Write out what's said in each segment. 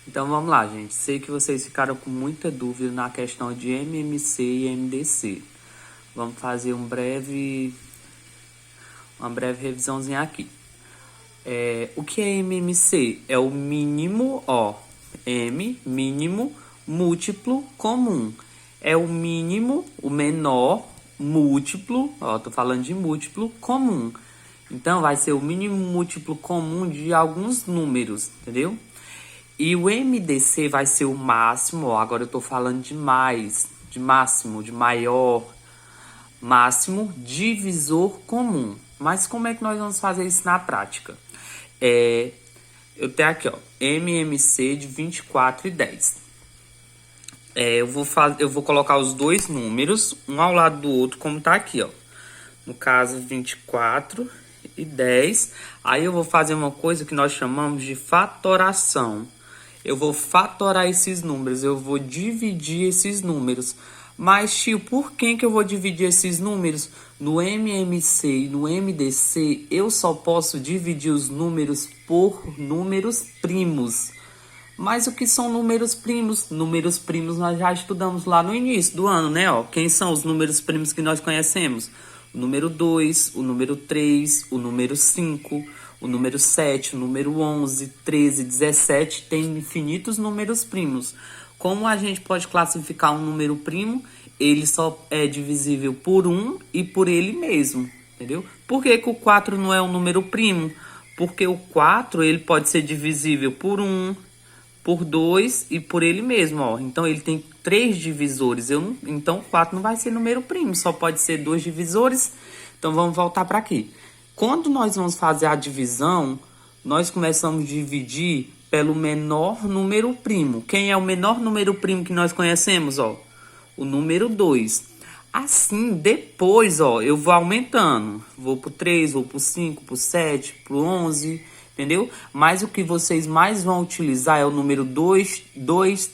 Então vamos lá, gente. Sei que vocês ficaram com muita dúvida na questão de MMC e MDC. Vamos fazer uma breve revisãozinha aqui. O que é MMC? É o mínimo, M, mínimo, múltiplo comum. É o mínimo, o menor, múltiplo, tô falando de múltiplo comum. Então, vai ser o mínimo múltiplo comum de alguns números, entendeu? E o MDC vai ser o máximo, agora eu tô falando de mais, de máximo, de maior, máximo divisor comum. Mas como é que nós vamos fazer isso na prática? Eu tenho aqui, MMC de 24 e 10. Eu vou colocar os dois números, um ao lado do outro, como tá aqui, No caso, 24 e 10. Aí eu vou fazer uma coisa que nós chamamos de fatoração. Eu vou fatorar esses números, eu vou dividir esses números. Mas, tio, por que eu vou dividir esses números? No MMC e no MDC, eu só posso dividir os números por números primos. Mas o que são números primos? Números primos nós já estudamos lá no início do ano, né? Quem são os números primos que nós conhecemos? O número 2, o número 3, o número 5, o número 7, o número 11, 13, 17, tem infinitos números primos. Como a gente pode classificar um número primo? Ele só é divisível por 1 e por ele mesmo, entendeu? Por que o 4 não é um número primo? Porque o 4 ele pode ser divisível por 1, por 2 e por ele mesmo, Então, ele tem 3 divisores. Então, 4 não vai ser número primo, só pode ser 2 divisores. Então, vamos voltar para aqui. Quando nós vamos fazer a divisão, nós começamos a dividir pelo menor número primo. Quem é o menor número primo que nós conhecemos, O número 2. Assim, depois, eu vou aumentando. Vou pro 3, vou pro 5, pro 7, pro 11, entendeu? Mas o que vocês mais vão utilizar é o número 2,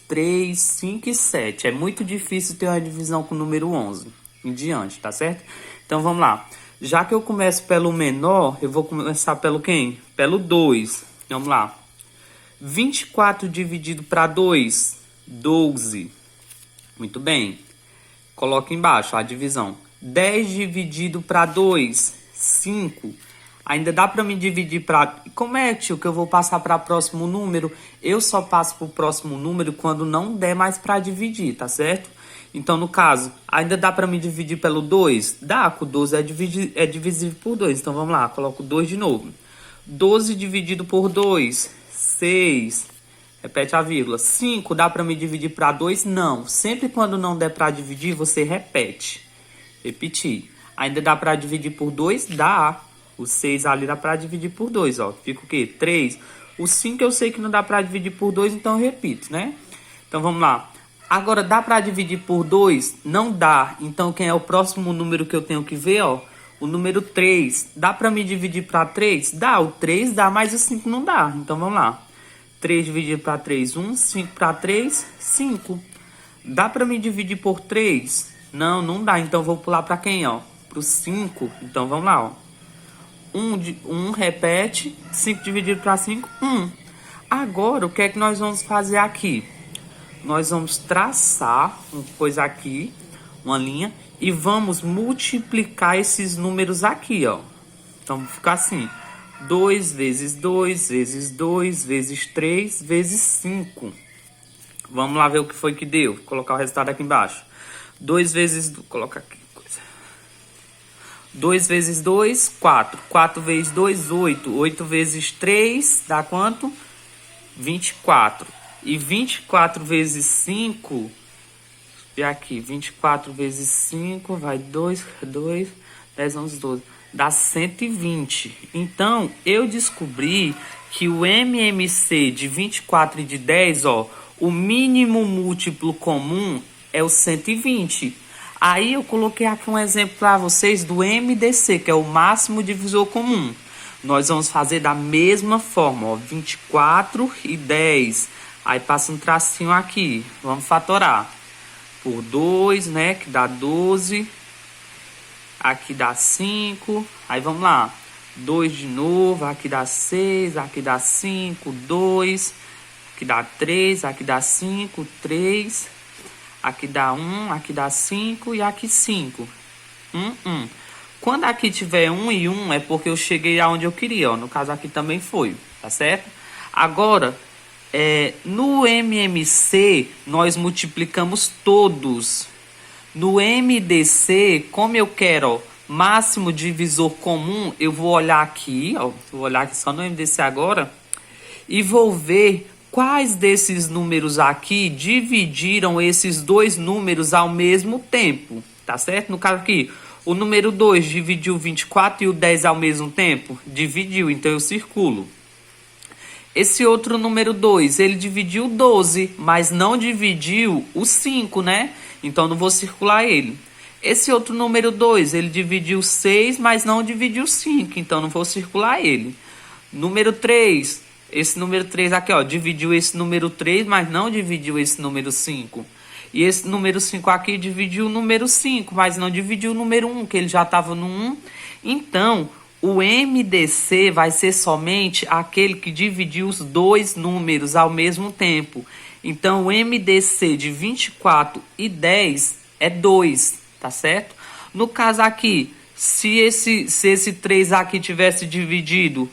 3, 5 e 7. É muito difícil ter uma divisão com o número 11 em diante, tá certo? Então, vamos lá. Já que eu começo pelo menor, eu vou começar pelo quem? Pelo 2. Vamos lá. 24 dividido para 2, 12. Muito bem. Coloca embaixo a divisão. 10 dividido para 2, 5. Ainda dá para me dividir para... Como é, tio, que eu vou passar para o próximo número? Eu só passo para o próximo número quando não der mais para dividir, tá certo? Então, no caso, ainda dá para me dividir pelo 2? Dá, com 12 é divisível por 2. Então, vamos lá, coloco 2 de novo. 12 dividido por 2, 6. Repete a vírgula. 5 dá para me dividir para 2? Não. Sempre quando não der para dividir, você repete. Repetir. Ainda dá para dividir por 2? Dá. O 6 ali dá para dividir por 2, Fica o quê? 3. O 5 eu sei que não dá para dividir por 2, então eu repito, né? Então, vamos lá. Agora, dá para dividir por 2? Não dá. Então, quem é o próximo número que eu tenho que ver, O número 3. Dá para me dividir para 3? Dá. O 3 dá, mas o 5 não dá. Então, vamos lá. 3 dividido para 3, 1. 5 para 3, 5. Dá para me dividir por 3? Não, não dá. Então, vou pular para quem, Para o 5. Então, vamos lá, 1 repete. 5 dividido para 5, 1. Agora, o que é que nós vamos fazer aqui? Nós vamos traçar uma coisa aqui, uma linha, e vamos multiplicar esses números aqui, Então, vai ficar assim. 2 vezes 2, vezes 2, vezes 3, vezes 5. Vamos lá ver o que foi que deu. Vou colocar o resultado aqui embaixo. 2 vezes... Vou colocar aqui. 2 vezes 2, 4. 4 vezes 2, 8. 8 vezes 3, dá quanto? 24. E 24 vezes 5... E aqui, 24 vezes 5, vai 2, 10, 11, 12. Dá 120. Então, eu descobri que o MMC de 24 e de 10, o mínimo múltiplo comum é o 120. Aí, eu coloquei aqui um exemplo para vocês do MDC, que é o máximo divisor comum. Nós vamos fazer da mesma forma, 24 e 10. Aí, passa um tracinho aqui. Vamos fatorar. Por 2, né, que dá 12. Aqui dá 5. Aí vamos lá. 2 de novo. Aqui dá 6. Aqui dá 5. 2. Aqui dá 3, aqui dá 5, 3. Aqui dá 1, aqui dá 5 e aqui 5. 1. Quando aqui tiver 1 e 1 é porque eu cheguei aonde eu queria, ó. No caso aqui também foi, tá certo? Agora, no MMC, nós multiplicamos todos. No MDC, como eu quero, ó, máximo divisor comum, eu vou olhar aqui, ó. Vou olhar aqui só no MDC agora. E vou ver quais desses números aqui dividiram esses dois números ao mesmo tempo, tá certo? No caso aqui, o número 2 dividiu o 24 e o 10 ao mesmo tempo? Dividiu, então eu circulo. Esse outro número 2, ele dividiu o 12, mas não dividiu o 5, né? Então não vou circular ele. Esse outro número 2, ele dividiu o 6, mas não dividiu o 5, então não vou circular ele. Número 3, esse número 3 aqui, ó, dividiu esse número 3, mas não dividiu esse número 5. E esse número 5 aqui dividiu o número 5, mas não dividiu o número 1, que ele já estava no 1. Então, o MDC vai ser somente aquele que dividiu os dois números ao mesmo tempo. Então, o MDC de 24 e 10 é 2, tá certo? No caso aqui, se esse 3 aqui tivesse dividido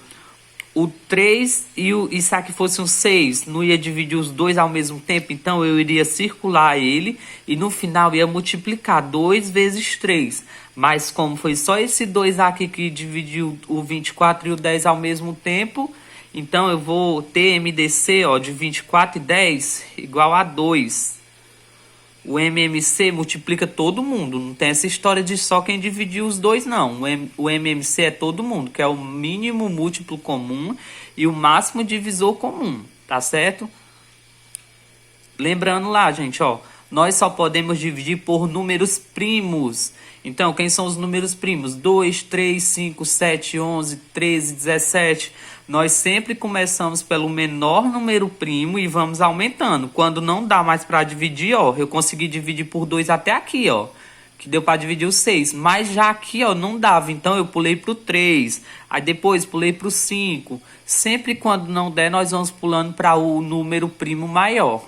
o 3 e isso aqui fosse um 6, não ia dividir os dois ao mesmo tempo, então eu iria circular ele e no final ia multiplicar 2 vezes 3. Mas como foi só esse 2 aqui que dividiu o 24 e o 10 ao mesmo tempo, então eu vou ter MDC, ó, de 24 e 10 igual a 2. O MMC multiplica todo mundo, não tem essa história de só quem dividiu os dois, não. O MMC é todo mundo, que é o mínimo múltiplo comum e o máximo divisor comum, tá certo? Lembrando lá, gente, ó, nós só podemos dividir por números primos. Então, quem são os números primos? 2, 3, 5, 7, 11, 13, 17. Nós sempre começamos pelo menor número primo e vamos aumentando. Quando não dá mais para dividir, ó, eu consegui dividir por 2 até aqui, ó, que deu para dividir o 6. Mas já aqui, ó, não dava, então eu pulei pro 3. Aí depois pulei pro 5. Sempre quando não der, nós vamos pulando para o número primo maior.